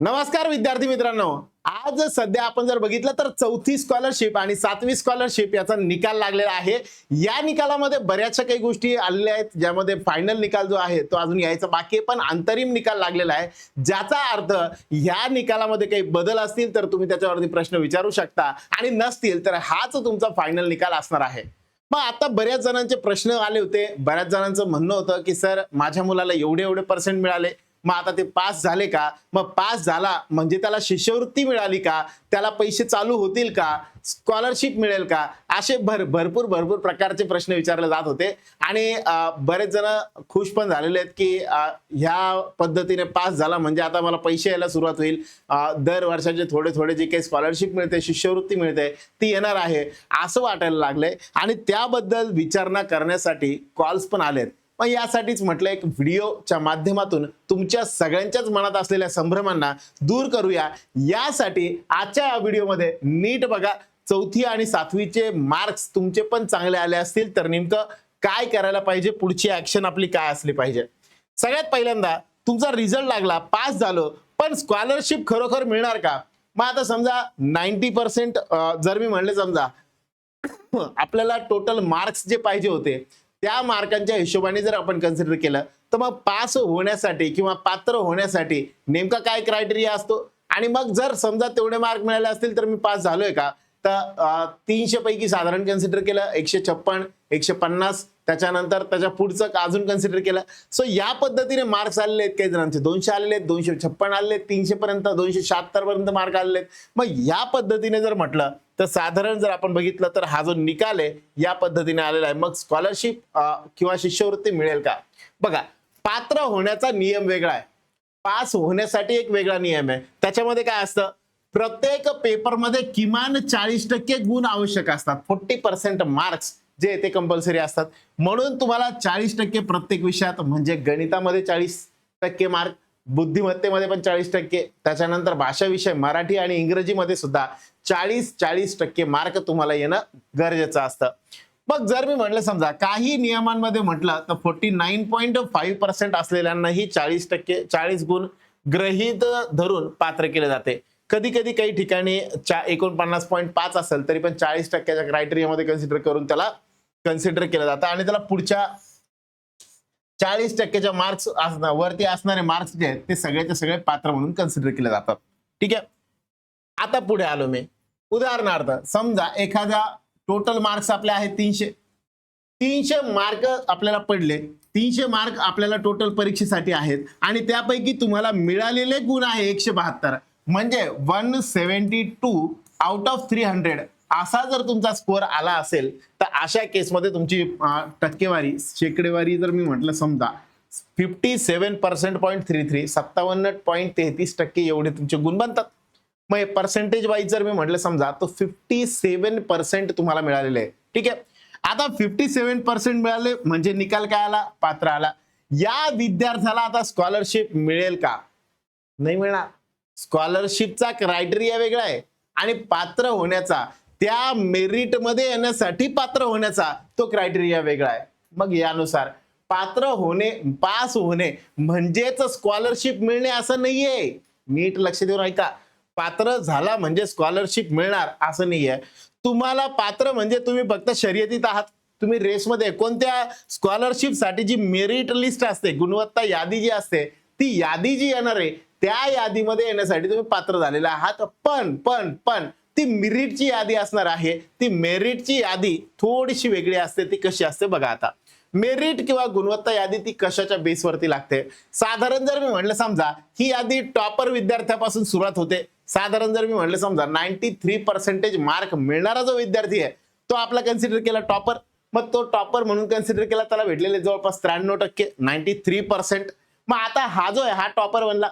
नमस्कार विद्यार्थी मित्रांनो. आज सध्या आपण जर बघितलं तर चौथी स्कॉलरशिप आणि सातवी स्कॉलरशिप याचा निकाल लागलेला आहे. या निकालामध्ये बऱ्याचशा काही गोष्टी आलेल्या आहेत, ज्यामध्ये फायनल निकाल जो आहे तो अजून यायचा बाकी आहे, पण अंतरिम निकाल लागलेला आहे. ज्याचा अर्थ या निकालामध्ये काही बदल असतील तर तुम्ही त्याच्यावरती प्रश्न विचारू शकता आणि नसतील तर हाच तुमचा फायनल निकाल असणार आहे. मग आता बऱ्याच जणांचे प्रश्न आले होते. बऱ्याच जणांचं म्हणणं होतं की सर, माझ्या मुलाला एवढे एवढे पर्सेंट मिळाले, मग आता ते पास झाले का? मग पास झाला म्हणजे त्याला शिष्यवृत्ती मिळाली का? त्याला पैसे चालू होतील का? स्कॉलरशिप मिळेल का? असे भरपूर प्रकारचे प्रश्न विचारले जात होते आणि बरेच जण खुश पण झालेले आहेत की ह्या पद्धतीने पास झाला म्हणजे आता मला पैसे यायला सुरुवात होईल. दर वर्षाचे थोडे थोडे जे काही स्कॉलरशिप मिळते, शिष्यवृत्ती मिळते, ती येणार आहे असं वाटायला लागलंय आणि त्याबद्दल विचारणा करण्यासाठी कॉल्स पण आलेत. मग यासाठीच म्हटलं एक व्हिडिओच्या माध्यमातून तुमच्या सगळ्यांच्याच मनात असलेल्या संभ्रमांना दूर करूया. यासाठी आजच्या या व्हिडिओमध्ये नीट बघा. चौथी आणि सातवीचे मार्क्स तुमचे पण चांगले आले असतील तर नेमकं काय करायला पाहिजे, पुढची ऍक्शन आपली काय असली पाहिजे. सगळ्यात पहिल्यांदा तुमचा रिझल्ट लागला, पास झालो, पण स्कॉलरशिप खरोखर मिळणार का? मग आता समजा 90% जर मी म्हणले समजा आपल्याला टोटल मार्क्स जे पाहिजे होते त्या मार्कांच्या हिशोबाने जर आपण कन्सिडर केलं तर मग पास होण्यासाठी किंवा पात्र होण्यासाठी नेमका काय क्रायटेरिया असतो आणि मग जर समजा तेवढे मार्क मिळाले असतील तर मी पास झालोय का? तर 300 पैकी साधारण कन्सिडर केलं 156, 150, त्याच्यानंतर त्याच्या पुढचं अजून कन्सिडर केलं. सो या पद्धतीने मार्क्स आलेले आहेत. काही जणांचे 200 आलेले आहेत, 256 आलेले आहेत, 300 पर्यंत, 276 पर्यंत मार्क आलेले आहेत. मग या पद्धतीने जर म्हटलं तर साधारण जर आपण बघितलं तर हा जो निकाल आहे या पद्धतीने आलेला आहे. मग स्कॉलरशिप किंवा शिष्यवृत्ती मिळेल का? बघा, पात्र होण्याचा नियम वेगळा आहे, पास होण्यासाठी एक वेगळा नियम आहे. त्याच्यामध्ये काय असतं, प्रत्येक पेपरमध्ये किमान 40% गुण आवश्यक असतात. 40% मार्क्स जे ते कंपल्सरी असतात. म्हणून तुम्हाला 40% प्रत्येक विषयात, म्हणजे गणितामध्ये 40% मार्क, बुद्धिमत्तेमध्ये पण 40%, त्याच्यानंतर भाषा विषय मराठी आणि इंग्रजीमध्ये सुद्धा 40% मार्क तुम्हाला येणं गरजेचं असतं. मग जर मी म्हटलं समजा काही नियमांमध्ये म्हटलं तर 49.5% असलेल्यांनाही 40 गुण गृहीत धरून पात्र केले जाते. कधी कधी काही ठिकाणी 49.5 असेल तरी पण 40%च्या क्रायटेरियामध्ये कन्सिडर करून त्याला कन्सिडर केलं जातं आणि त्याला पुढच्या 40%च्या मार्क्स वरती असणारे मार्क्स जे आहेत ते सगळेचे सगळे पात्र म्हणून कन्सिडर केले जातात. ठीक आहे. आता पुढे आलो मी. उदाहरणार्थ समजा एखादा टोटल मार्क्स आपले आहेत 300 मार्क आपल्याला पडले. 300 मार्क आपल्याला टोटल परीक्षेसाठी आहेत आणि त्यापैकी तुम्हाला मिळालेले गुण आहे 172, म्हणजे 172 आउट ऑफ 300 असा जर तुमचा स्कोअर आला असेल तर अशा केसमध्ये तुमची टक्केवारी, शेकडेवारी जर मी म्हटलं समजा 57.33 57.33% एवढे तुमचे गुण बनतात. मग पर्सेंटेज वाईज जर मी म्हटलं समजा तर 57% तुम्हाला मिळालेले आहे. ठीक आहे. आता 57% मिळाले म्हणजे निकाल काय आला? पात्र आला. या विद्यार्थ्याला आता स्कॉलरशिप मिळेल का? नाही मिळणार. स्कॉलरशिपचा क्रायटेरिया वेगळा आहे आणि पात्र होण्याचा, त्या मेरिट मध्ये येण्यासाठी पात्र होण्याचा तो क्रायटेरिया वेगळा आहे. मग यानुसार पात्र होणे, पास होणे म्हणजेच स्कॉलरशिप मिळणे असं नाहीये. नीट लक्ष देऊन ऐका. पात्र झाला म्हणजे स्कॉलरशिप मिळणार असं नाहीये. तुम्हाला पात्र म्हणजे तुम्ही फक्त शर्यतीत आहात, तुम्ही रेसमध्ये. कोणत्या स्कॉलरशिप साठी जी मेरिट लिस्ट असते, गुणवत्ता यादी जी असते, ती यादी जी येणार आहे त्या यादीमध्ये येण्यासाठी तुम्ही पात्र झालेले आहात. पण ती मेरिटची यादी असणार आहे. ती मेरिटची यादी थोडीशी वेगळी असते. ती कशी असते बघा. आता मेरिट किंवा गुणवत्ता यादी ती कशाच्या बेसवरती लागते? साधारण जर मी म्हटलं समजा ही यादी टॉपर विद्यार्थ्यापासून सुरुवात होते. साधारण जर मी म्हटलं समजा 93% मार्क मिळणारा जो विद्यार्थी आहे तो आपला कन्सिडर केला टॉपर. मग तो टॉपर म्हणून कन्सिडर केला, त्याला भेटलेले जवळपास 93%, 93%. मग आता हा जो आहे हा टॉपर बनला.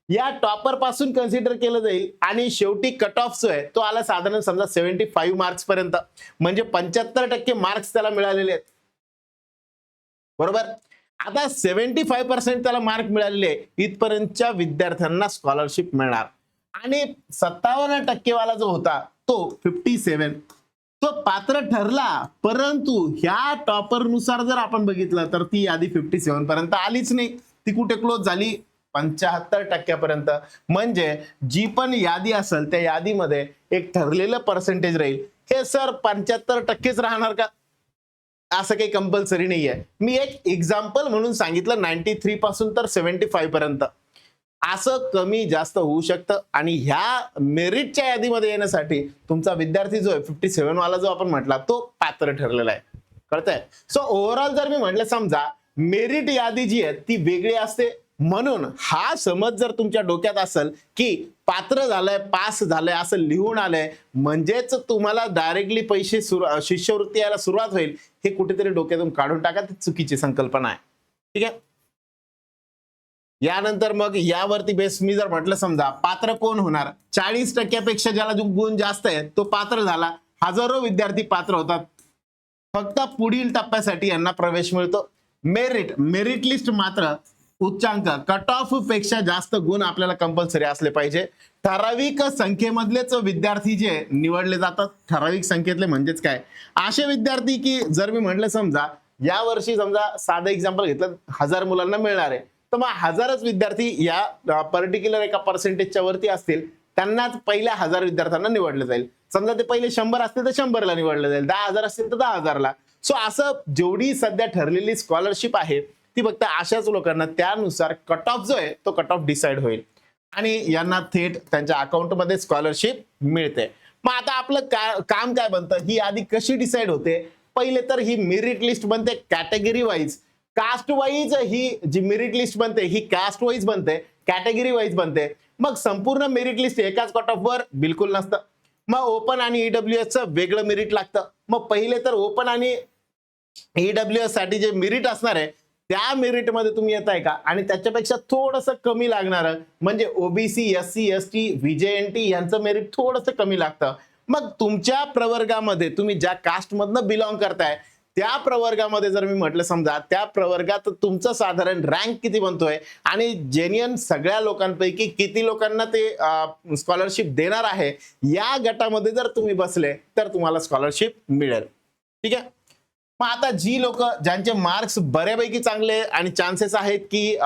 या टॉपर पासून कन्सिडर केलं जाईल आणि शेवटी कट ऑफ जो आहे तो आला साधारण समजा 75 मार्क्स पर्यंत, म्हणजे 75% मार्क्स त्याला मिळालेले आहेत. बरोबर. आता 75% त्याला मार्क मिळालेले, इथपर्यंतच्या विद्यार्थ्यांना स्कॉलरशिप मिळणार. आणि 57% वाला जो होता तो 57 तो पात्र ठरला, परंतु ह्या टॉपर नुसार जर आपण बघितलं तर ती यादी 57 पर्यंत आलीच नाही. ती कुठे क्लोज झाली? 75% म्हणजे जी पण यादी असेल त्या यादीमध्ये एक ठरलेलं पर्सेंटेज राहील. हे सर 75%च राहणार का? असं काही कंपल्सरी नाहीये. मी एक एक्झाम्पल म्हणून सांगितलं 93 पासून तर 75 पर्यंत असं कमी जास्त होऊ शकतं. आणि ह्या मेरिटच्या यादीमध्ये येण्यासाठी तुमचा विद्यार्थी जो आहे 57 वाला जो आपण म्हटला तो पात्र ठरलेला आहे. कळतंय? सो ओव्हरऑल जर मी म्हटलं समजा मेरिट यादी जी आहे ती वेगळी असते. म्हणून हा समज जर तुमच्या डोक्यात असेल की पात्र झालंय पास झालंय असं लिहून आलंय म्हणजेच तुम्हाला डायरेक्टली पैसे शिष्यवृत्ती यायला सुरुवात होईल, हे कुठेतरी डोक्यातून काढून टाका. ती चुकीची संकल्पना आहे. ठीक आहे. यानंतर मग यावरती बेस मी जर म्हटलं समजा पात्र कोण होणार, 40% ज्याला जो गुण जास्त आहे तो पात्र झाला. हजारो विद्यार्थी पात्र होतात. फक्त पुढील टप्प्यासाठी यांना प्रवेश मिळतो. मेरिट लिस्ट मात्र उच्चांक कट ऑफ पेक्षा जास्त गुण आपल्याला कंपल्सरी असले पाहिजे. ठराविक संख्येमधलेच विद्यार्थी जे निवडले जातात. ठराविक संख्येतले म्हणजेच काय, असे विद्यार्थी की जर मी म्हटलं समजा या वर्षी समजा साधं एक्झाम्पल घेतलं 1000 मुलांना मिळणार आहे, तर मग 1000च विद्यार्थी या पर्टिक्युलर एका पर्सेंटेजच्या वरती असतील त्यांनाच पहिल्या 1000 विद्यार्थ्यांना निवडलं जाईल. समजा ते पहिले 100 असतील तर 100ला निवडलं जाईल, 10,000 असतील तर 10,000ला. सो असं जेवढी सध्या ठरलेली स्कॉलरशिप आहे ती फक्त अशाच लोकांना त्यानुसार कट ऑफ जो आहे तो कट ऑफ डिसाइड होईल आणि यांना थेट त्यांच्या अकाउंटमध्ये स्कॉलरशिप मिळते. मग आता आपलं काम काय बनतं, ही यादी कशी डिसाइड होते? पहिले तर ही मेरिट लिस्ट बनते कॅटेगरी वाईज. कास्ट वाईज ही जी मेरिट लिस्ट बनते ही कास्ट वाईज बनते, कॅटेगरी वाईज बनते. मग संपूर्ण मेरिट लिस्ट एकाच कट ऑफ वर बिलकुल नसतं. मग ओपन आणि ईडब्ल्यूएस चं वेगळं मेरिट लागतं. मग पहिले तर ओपन आणि ईडब्ल्यूएस साठी जे मेरिट असणार आहे त्या मेरिट मध्ये तुम्ही येताय का, आणि त्याच्यापेक्षा थोडंसं कमी लागणार म्हणजे ओबीसी, एससी, एसटी, व्हीजेएनटी यांचं मेरिट थोडंसं कमी लागतं. मग तुमच्या प्रवर्गामध्ये तुम्ही ज्या कास्ट मधनं बिलॉंग करताय त्या प्रवर्गामध्ये जर मी म्हटलं समजा त्या प्रवर्गात तुमचं साधारण रँक किती बनतोय आणि जेन्युइन सगळ्या लोकांपैकी किती लोकांना ते स्कॉलरशिप देणार आहे या गटामध्ये जर तुम्ही बसले तर तुम्हाला स्कॉलरशिप मिळेल. ठीक आहे. मग आता जी लोक ज्यांचे मार्क्स बऱ्यापैकी चांगले आणि चान्सेस आहेत की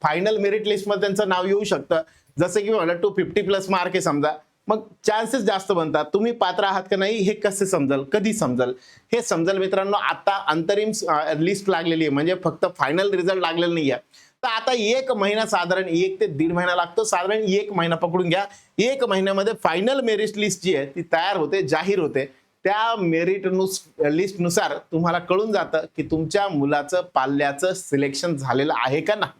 फायनल मेरिट लिस्ट मध्ये त्यांचं नाव येऊ शकतं, जसं की म्हणलं 250+ मार्क आहे समजा, मग चान्सेस जास्त बनतात. तुम्ही पात्र आहात का नाही हे कसे समजल, कधी समजल? हे समजल मित्रांनो आता अंतरिम लिस्ट लागलेली आहे, म्हणजे फक्त फायनल रिझल्ट लागलेला नाहीये. तर आता 1 महिना साधारण 1 ते 1.5 महिना लागतो. साधारण 1 महिना पकडून घ्या. 1 महिन्यामध्ये फायनल मेरिट लिस्ट जी आहे ती तयार होते, जाहीर होते. त्या मेरिट लिस्ट नुसार तुम्हाला कळून जातं की तुमच्या मुलाचं पाल्याचं सिलेक्शन झालेलं आहे का नाही.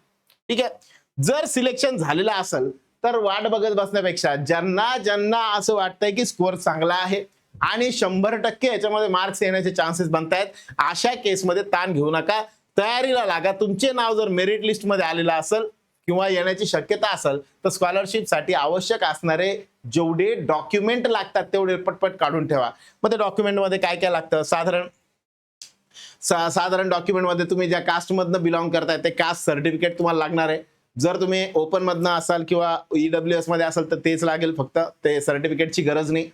ठीक आहे. जर सिलेक्शन झालेलं असेल तर वाट बघत बसण्यापेक्षा ज्यांना असं वाटतंय की स्कोअर चांगला आहे आणि 100% याच्यामध्ये मार्क्स येण्याचे चान्सेस बनतायत, अशा केसमध्ये ताण घेऊ नका, तयारीला लागा. तुमचे नाव जर मेरिट लिस्ट मध्ये आलेलं असेल किंवा येण्याची शक्यता असेल तर स्कॉलरशिप साठी आवश्यक असणारे जेवढे डॉक्युमेंट लागतात तेवढे पटपट काढून ठेवा. मग त्या डॉक्युमेंट मध्ये काय काय लागतं, साधारण डॉक्युमेंट मध्ये तुम्ही ज्या कास्ट मधनं बिलॉंग करताय ते कास्ट सर्टिफिकेट तुम्हाला लागणार आहे. जर तुम्ही ओपन मधनं असाल किंवा ईडब्ल्यूएस मध्ये असाल तर तेच लागेल, फक्त ते सर्टिफिकेटची गरज नाही.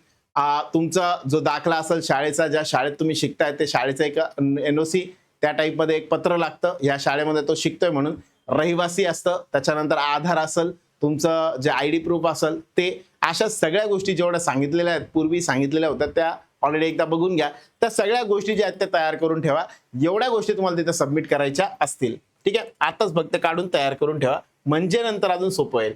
तुमचा जो दाखला असेल शाळेचा, ज्या शाळेत तुम्ही शिकताय ते शाळेचं एक एनओसी त्या टाईप मध्ये एक पत्र लागतं, या शाळेमध्ये तो शिकतोय म्हणून. रहिवासी असतं, त्याच्यानंतर आधार असेल, तुमचं जे आयडी प्रूफ असेल ते. अशा सगळ्या गोष्टी जेवढ्या सांगितलेल्या आहेत, पूर्वी सांगितलेल्या होत्या त्या ऑलरेडी एकदा बघून घ्या. त्या सगळ्या गोष्टी ज्या आहेत त्या तयार करून ठेवा. एवढ्या गोष्टी तुम्हाला तिथे सबमिट करायच्या असतील, ठीक आहे, आताच फक्त काढून तयार करून ठेवा, म्हणजे नंतर अजून सोपं होईल.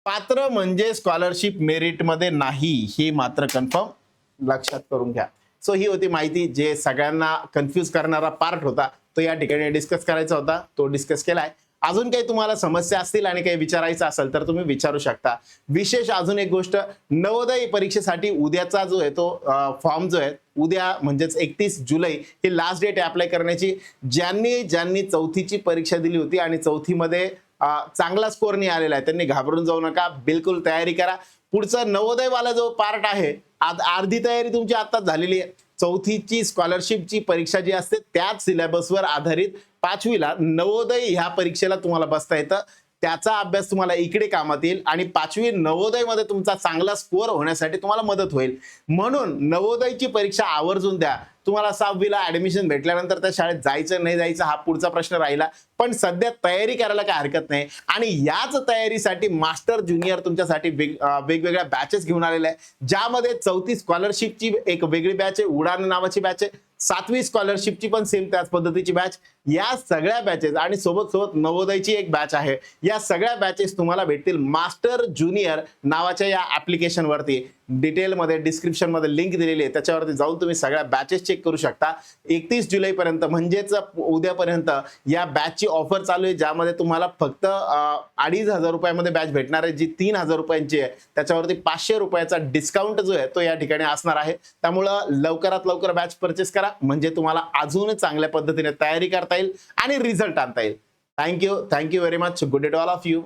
पात्र म्हणजे स्कॉलरशिप मेरिट मध्ये नाही, हे मात्र कन्फर्म लक्षात करून घ्या. सो ही होती माहिती, जे सगळ्यांना कन्फ्यूज करणारा पार्ट होता तो या ठिकाणी डिस्कस करायचा होता, तो डिस्कस केलाय. अजून काही तुम्हाला समस्या असतील आणि काही विचारायचं असेल तर तुम्ही विचारू शकता. विशेष अजून एक गोष्ट, नवोदय परीक्षेसाठी उद्याचा जो आहे तो फॉर्म जो आहे उद्या म्हणजेच 31 जुलै ही लास्ट डेट आहे अप्लाय करण्याची. ज्यांनी चौथीची परीक्षा दिली होती आणि चौथीमध्ये चांगला स्कोअर नाही आलेला आहे त्यांनी घाबरून जाऊ नका, बिलकुल तयारी करा. पुढचा नवोदयवाला जो पार्ट आहे अर्धी तयारी तुमची आताच झालेली आहे. चौथीची स्कॉलरशिपची परीक्षा जी असते त्याच सिलेबसवर आधारित 5वीला नवोदय ह्या परीक्षेला तुम्हाला बसता येतं, त्याचा अभ्यास तुम्हाला इकडे कामात येईल आणि 5वी नवोदय मध्ये तुमचा चांगला स्कोअर होण्यासाठी तुम्हाला मदत होईल. म्हणून नवोदयची परीक्षा आवर्जून द्या. तुम्हाला 6वीला ऍडमिशन भेटल्यानंतर त्या शाळेत जायचं नाही जायचं हा पुढचा प्रश्न राहिला. पण सध्या तयारी करायला काय हरकत नाही. आणि याच तयारीसाठी मास्टर ज्युनियर तुमच्यासाठी वेगवेगळ्या बॅचेस घेऊन आलेल्या आहे, ज्यामध्ये 4थी स्कॉलरशिपची एक वेगळी बॅच आहे, उडान नावाची बॅच आहे, 7वी स्कॉलरशिपची पण सेम त्याच पद्धतीची बॅच. या सगळ्या बॅचेस आणि सोबत सोबत नवोदयची एक बॅच आहे. या सगळ्या बॅचेस तुम्हाला भेटतील मास्टर ज्युनियर नावाच्या या ऍप्लिकेशन वरती. डिटेलमध्ये डिस्क्रिप्शनमध्ये लिंक दिलेली आहे, त्याच्यावरती जाऊन तुम्ही सगळ्या बॅचेस चेक करू शकता. 31 जुलैपर्यंत म्हणजेच उद्यापर्यंत या बॅचची ऑफर चालू आहे, ज्यामध्ये तुम्हाला फक्त 2,500 रुपयामध्ये बॅच भेटणार आहे, जी 3,000 रुपयांची आहे. त्याच्यावरती 500 रुपयाचा डिस्काउंट जो आहे तो या ठिकाणी असणार आहे. त्यामुळं लवकरात लवकर बॅच परचेस करा, म्हणजे तुम्हाला अजून चांगल्या पद्धतीने तयारी करता येईल आणि रिझल्ट आणता येईल. Thank you very much. Good day to all of you.